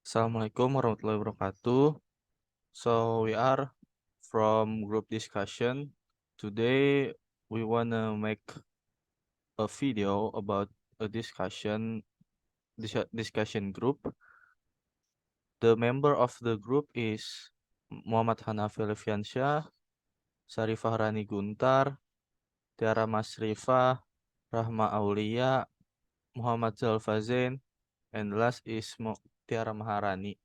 Assalamualaikum warahmatullahi wabarakatuh. So we are from group discussion. Today we wanna make a video about a discussion group. The member of the group is Muhammad Hanafi Leviansyah, Sarifah Rani Guntar, Tiara Masrifah, Rahma Aulia, Muhammad Zalfazain, and last is Tiara Maharani.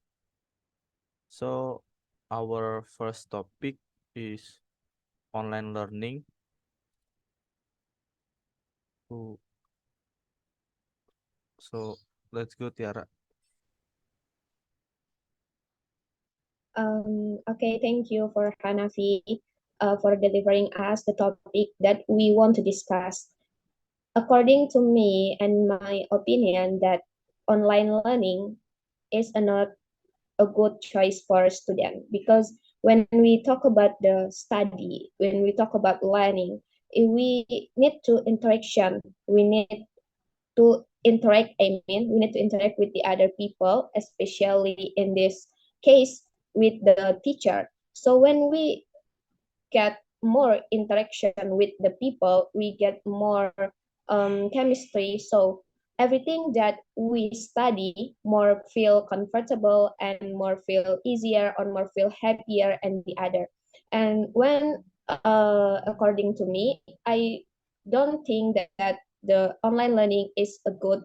So our first topic is online learning. So let's go, Tiara. Okay, thank you for Hanafi for delivering us the topic that we want to discuss. According to me and my opinion, that online learning is not a good choice for student because when we talk about the study, when we talk about learning, we need to interaction. We need to interact. We need to interact with the other people, especially in this case with the teacher. So when we get more interaction with the people, we get more chemistry. So everything that we study more feel comfortable and more feel easier or more feel happier and the other. And when according to me, I don't think that the online learning is a good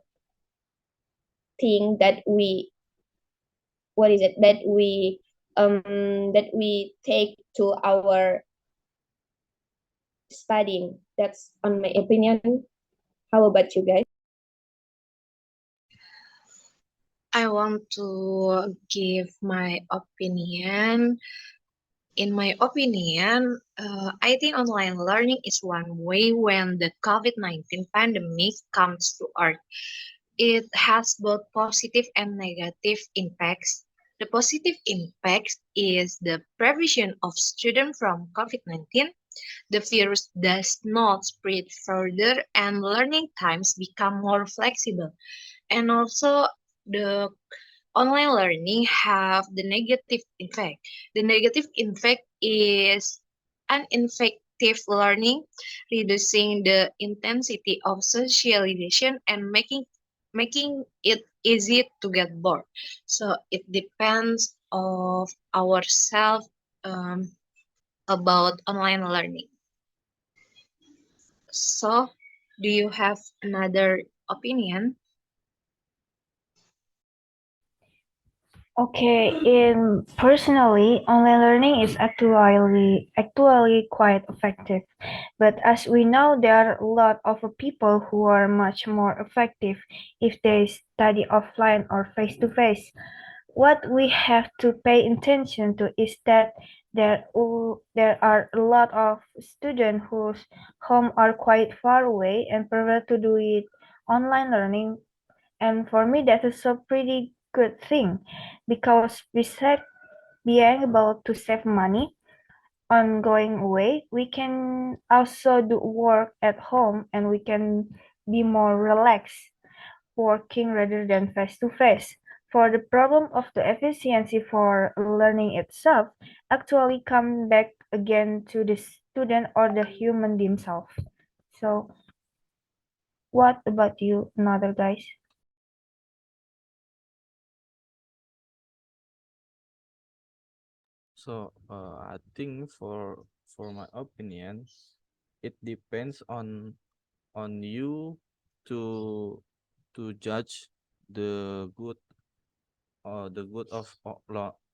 thing that we what is it that we take to our studying. That's on my opinion. How about you guys? I want to give my opinion. In my opinion, I think online learning is one way when the COVID-19 pandemic comes to Earth. It has both positive and negative impacts. The positive impact is the prevention of students from COVID-19. The virus does not spread further and learning times become more flexible. And also the online learning have the negative effect. The negative effect is ineffective learning, reducing the intensity of socialization and making it easy to get bored. So it depends of ourselves about online learning. So do you have another opinion? Okay, in personally, online learning is actually quite effective. But as we know, there are a lot of people who are much more effective if they study offline or face to face. What we have to pay attention to is that there are a lot of students whose home are quite far away and prefer to do it online learning, and for me that is a pretty good thing because besides being able to save money on going away, we can also do work at home and we can be more relaxed working rather than face to face. For the problem of the efficiency for learning itself actually come back again to the student or the human themselves. So what about you, another guys? So I think for my opinion, it depends on you to judge the good of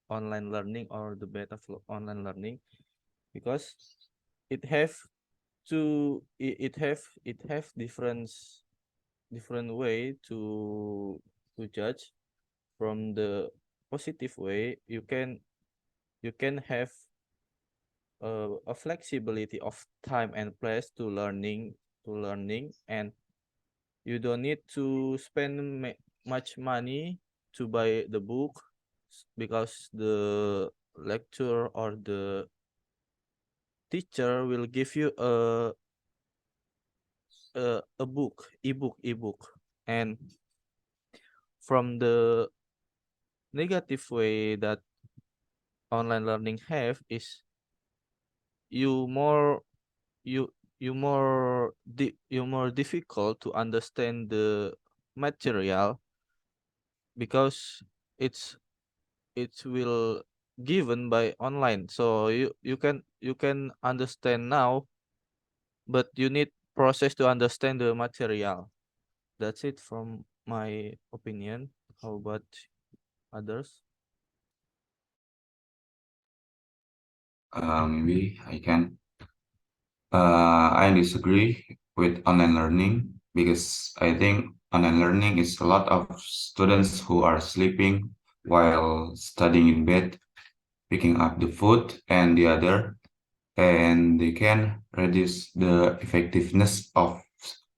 online learning or the bad of online learning, because it have it have different way to judge. From the positive way, you can have a flexibility of time and place to learning, and you don't need to spend much money to buy the book, because the lecturer or the teacher will give you a book ebook, and from the negative way that online learning have is you more you you more difficult to understand the material because it's it will given by online, so you can understand now, but you need process to understand the material. That's it from my opinion. How about others? Maybe I can. I disagree with online learning because I think online learning is a lot of students who are sleeping while studying in bed, picking up the food and the other, and they can reduce the effectiveness of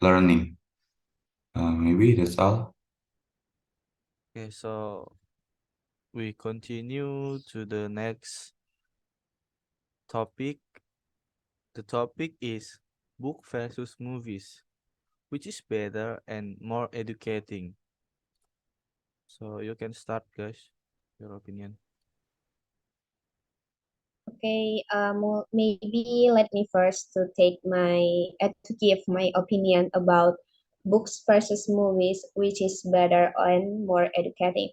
learning. Maybe that's all. Okay, so we continue to the next topic. The topic is book versus movies, which is better and more educating. So you can start, guys, your opinion. Okay, maybe let me first to take to give my opinion about books versus movies, which is better and more educating.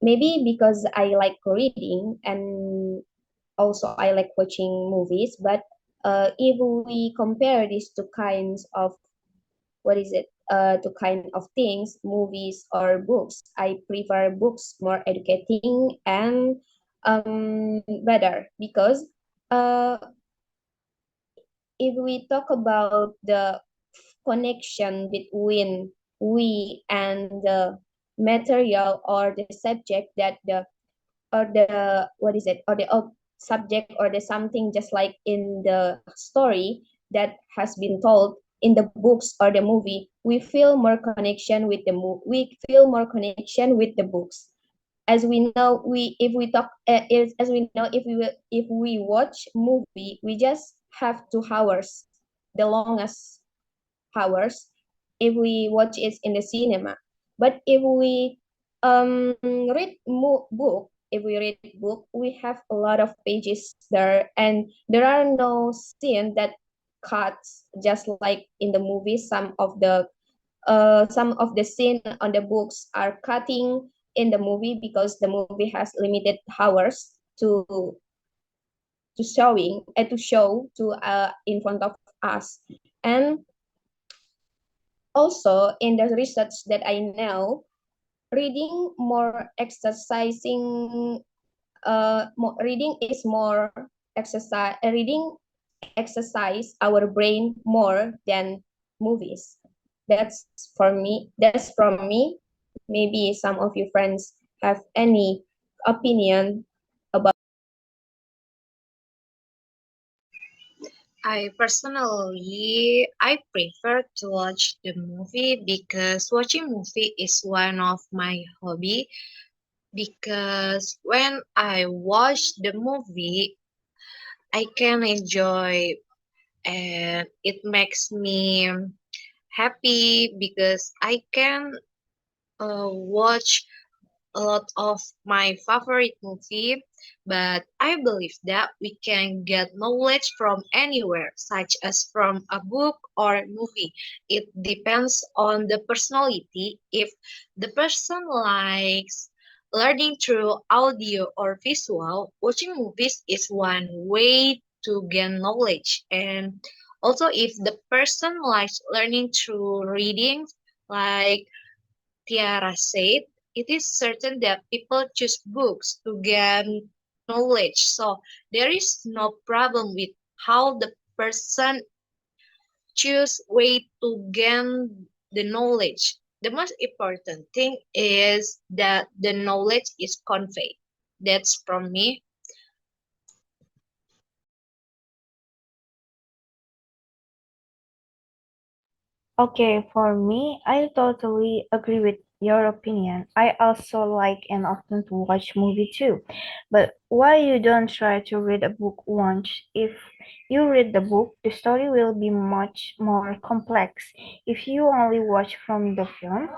Maybe because I like reading and also I like watching movies, but if we compare these two kinds of what is it two kind of things, movies or books, I prefer books more educating and better because uh, if we talk about the connection between we and the material or the subject that the or the what is it or the subject or the something just like in the story that has been told in the books or the movie, we feel more connection with the we feel more connection with the books. As we know, we if we talk as we know, if we watch movie, we just have 2 hours, the longest hours, if we watch it in the cinema. But if we read book, if we read book, we have a lot of pages there, and there are no scene that cuts just like in the movie. Some of the scene on the books are cutting in the movie because the movie has limited hours to show to in front of us. And also in the research that I know, reading more exercising reading is more exercise reading exercise our brain more than movies. That's from me. Maybe some of you friends have any opinion about. I prefer to watch the movie because watching movie is one of my hobby. Because when I watch the movie, I can enjoy and it makes me happy because I can watch a lot of my favorite movie, but I believe that we can get knowledge from anywhere, such as from a book or movie. It depends on the personality. If the person likes learning through audio or visual, watching movies is one way to gain knowledge. And also, if the person likes learning through reading, like Tiara said, it is certain that people choose books to gain knowledge. So there is no problem with how the person choose way to gain the knowledge. The most important thing is that the knowledge is conveyed. That's from me. Okay, for me, I totally agree with your opinion. I also like and often to watch movie too. But why you don't try to read a book once? If you read the book, the story will be much more complex. If you only watch from the film,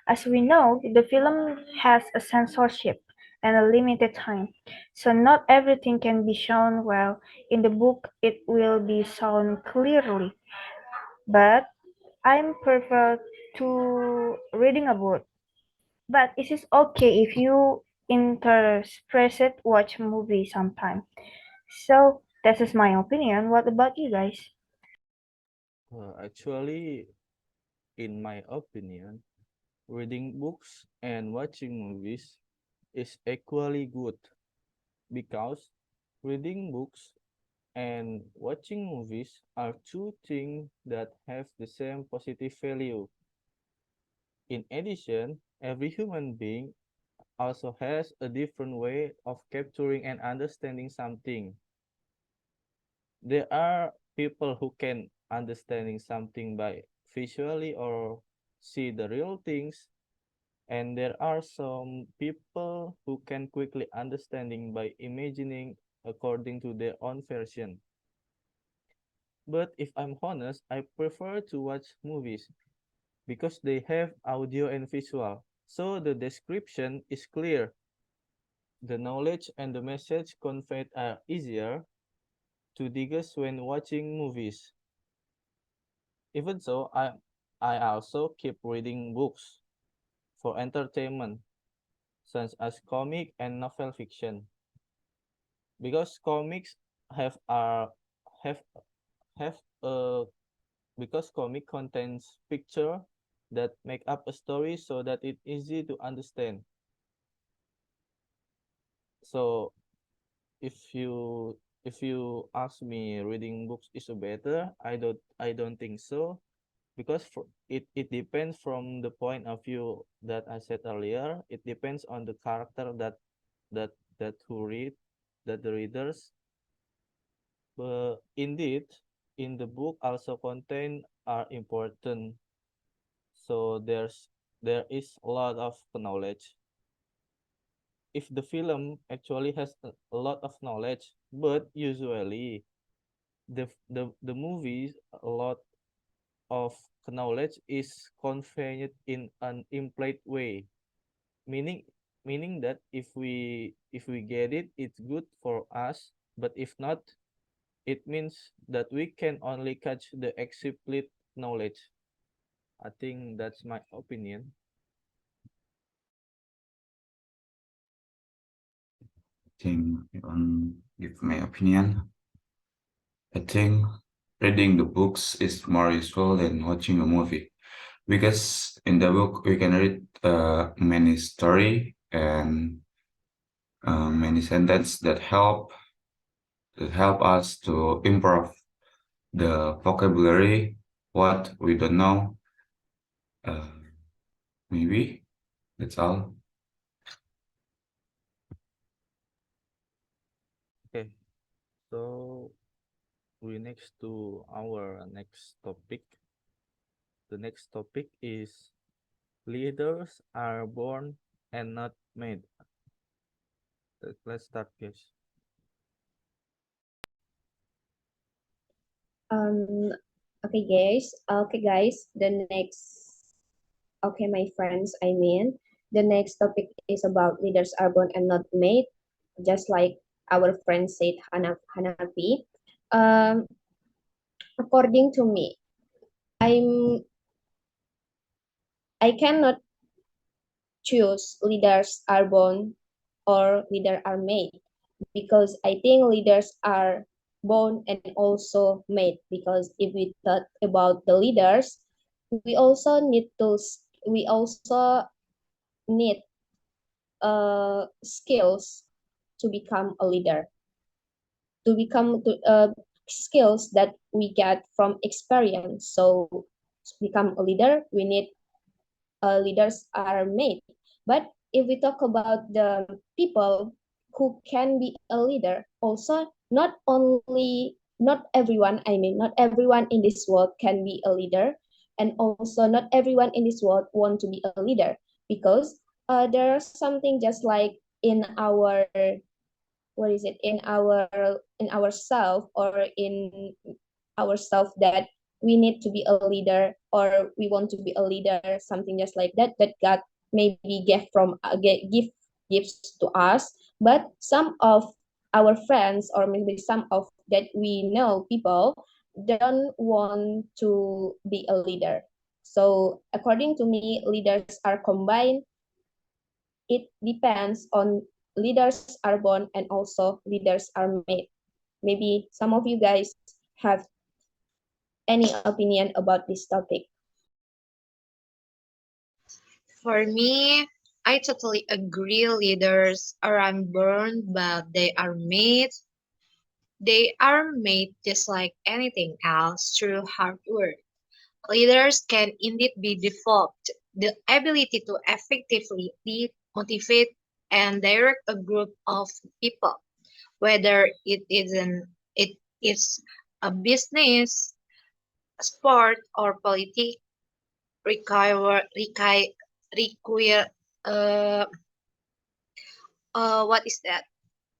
as we know, the film has a censorship and a limited time. So not everything can be shown well. In the book, it will be shown clearly. But I'm prefer to reading a book. But it is okay if you interspersed watch movie sometime. So that is my opinion. What about you guys? Actually, in my opinion, reading books and watching movies is equally good because reading books and watching movies are two things that have the same positive value. In addition, every human being also has a different way of capturing and understanding something. There are people who can understanding something by visually or see the real things, and there are some people who can quickly understanding by imagining according to their own version. But if I'm honest, I prefer to watch movies because they have audio and visual. So the description is clear. The knowledge and the message conveyed are easier to digest when watching movies. Even so, I also keep reading books for entertainment, such as comic and novel fiction, because comics have are have have a because comic contains picture that make up a story so that it's easy to understand. So if you if you ask me reading books is better, I don't think so because it depends from the point of view that I said earlier. It depends on the character that that who read that the readers. But indeed, in the book also content are important. So there is a lot of knowledge. If the film actually has a lot of knowledge, but usually the movies a lot of knowledge is conveyed in an implied way, meaning meaning that if we get it, it's good for us, but if not, it means that we can only catch the explicit knowledge. I think that's my opinion. think give my opinion. I think reading the books is more useful than watching a movie because in the book we can read many story and many sentences that help us to improve the vocabulary, what we don't know. Uh, maybe that's all. Okay, so we next to our next topic. The next topic is leaders are born and not made. Let's start, guys. Um, okay, guys. My friends, the next topic is about leaders are born and not made, just like our friend said, Hanafi. Um, According to me, I'm I cannot choose leaders are born or leaders are made because I think leaders are born and also made because if we talk about the leaders, we also need to we also need skills to become a leader, to become skills that we get from experience. So to become a leader, we need leaders are made. But if we talk about the people who can be a leader, also not everyone in this world can be a leader, and also not everyone in this world want to be a leader. because there's something just like in our, what is it, in ourself, or in ourself, that we need to be a leader, or we want to be a leader, something just like that, that God maybe gives to us. But some of our friends, or maybe some of that we know people, don't want to be a leader. So according to me, leaders are combined. It depends on, leaders are born and also leaders are made. Maybe some of you guys have any opinion about this topic. For me, I totally agree. Leaders aren't born, but they are made. They are made just like anything else through hard work. Leaders can indeed be developed. The ability to effectively lead, motivate, and direct a group of people, whether it is a business, a sport, or politics, require uh, what is that?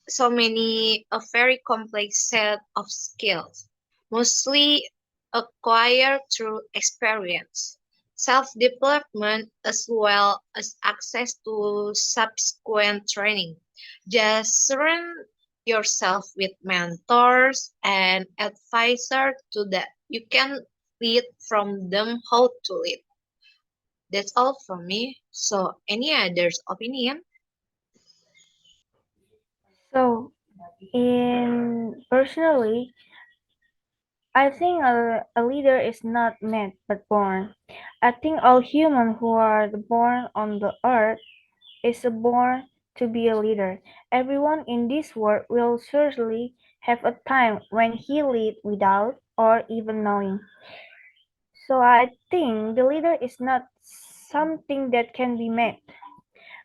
So many a very complex set of skills, mostly acquired through experience, self-development, as well as access to subsequent training. Just surround yourself with mentors and advisors so that you can lead from them how to lead. That's all from me. So, any others' opinion? So, in personally, I think a leader is not made but born. I think all humans who are born on the earth is born to be a leader. Everyone in this world will surely have a time when he lead without or even knowing. So I think the leader is not something that can be made,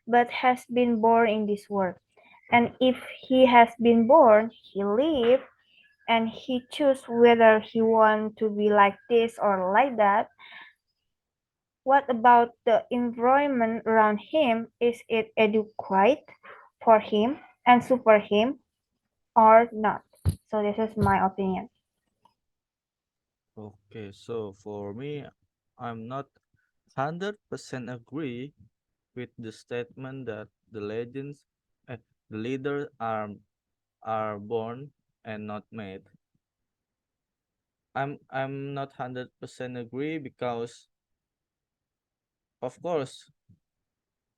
but has been born in this world. And if he has been born, he live and he choose whether he want to be like this or like that. What about the environment around him? Is it adequate for him and super him or not? So this is my opinion. Okay, so for me, I'm not 100% agree with the statement that the leaders are born and not made. I'm not 100% agree because of course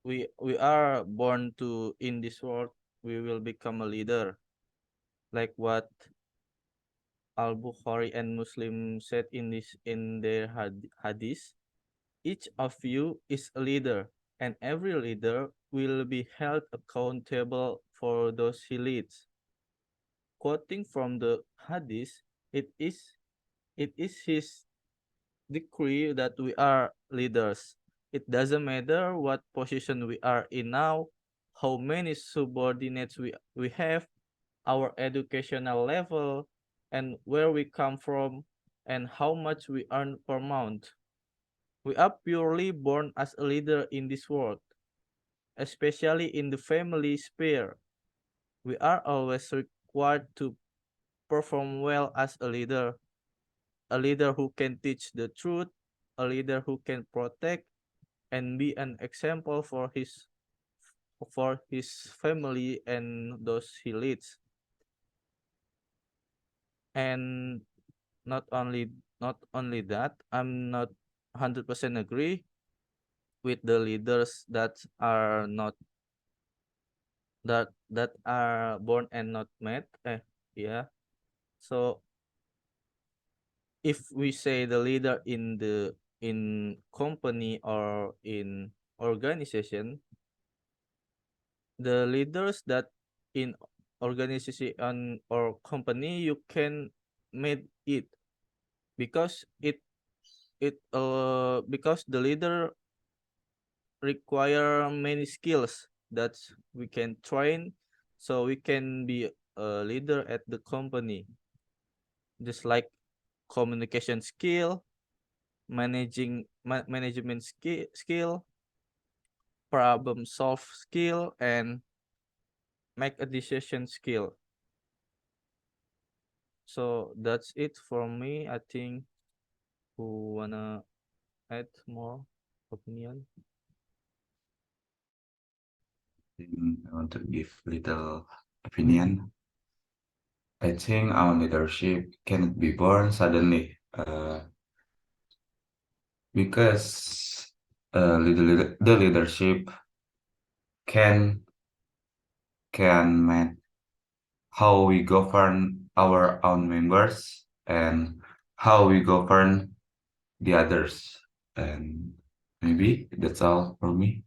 we are born to in this world we will become a leader, like what Al-Bukhari and Muslim said in their hadith. Each of you is a leader, and every leader will be held accountable for those he leads. Quoting from the hadith, it is it is his decree that we are leaders. It doesn't matter what position we are in now, how many subordinates we have, our educational level, and where we come from, and how much we earn per month. We are purely born as a leader in this world, especially in the family sphere. We are always required to perform well as a leader who can teach the truth, a leader who can protect and be an example for his family and those he leads. And not only not only that, I'm not 100% agree with the leaders that are not that are born and not made. Yeah. So if we say the leader in company or in organization, the leaders that in organization or company you can make it because because the leader require many skills that we can train so we can be a leader at the company, just like communication skill, management skill, problem solve skill and make a decision skill. So that's it from me. I think who wanna add more opinion? I want to give little opinion. I think our leadership cannot be born suddenly, because the leadership can make how we govern our own members and how we govern the others. And maybe that's all for me.